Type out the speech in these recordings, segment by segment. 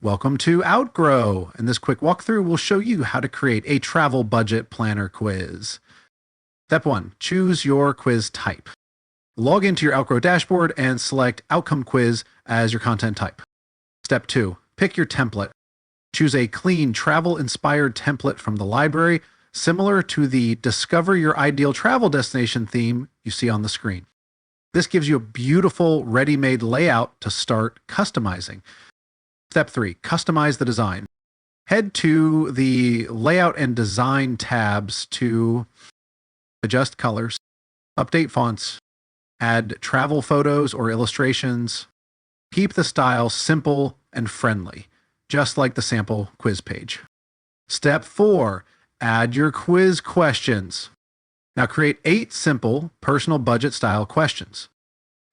Welcome to Outgrow, and this quick walkthrough will show you how to create a travel budget planner quiz. Step 1. Choose your quiz type. Log into your Outgrow dashboard and select Outcome Quiz as your content type. Step 2. Pick your template. Choose a clean, travel-inspired template from the library, similar to the Discover Your Ideal Travel Destination theme you see on the screen. This gives you a beautiful, ready-made layout to start customizing. Step 3. Customize the design. Head to the Layout and Design tabs to adjust colors, update fonts, add travel photos or illustrations. Keep the style simple and friendly, just like the sample quiz page. Step 4. Add your quiz questions. Now create 8 simple, personal budget style questions.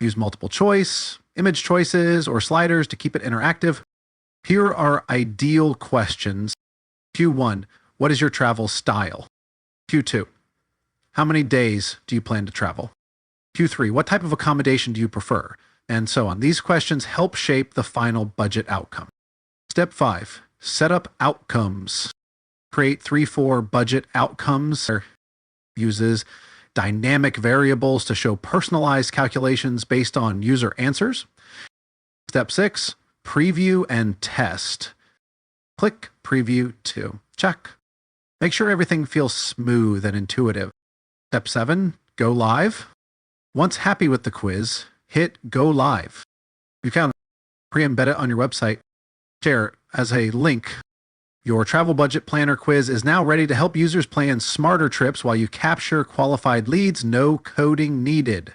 Use multiple choice, image choices, or sliders to keep it interactive. Here are ideal questions. Q1, what is your travel style? Q2, how many days do you plan to travel? Q3, what type of accommodation do you prefer? And so on. These questions help shape the final budget outcome. Step 5, set up outcomes. Create 3-4 budget outcomes. Uses dynamic variables to show personalized calculations based on user answers. Step 6, preview and test. Click preview to check. Make sure everything feels smooth and intuitive. Step 7, go live. Once happy with the quiz, hit go live. You can pre-embed it on your website. Share as a link. Your travel budget planner quiz is now ready to help users plan smarter trips while you capture qualified leads. No coding needed.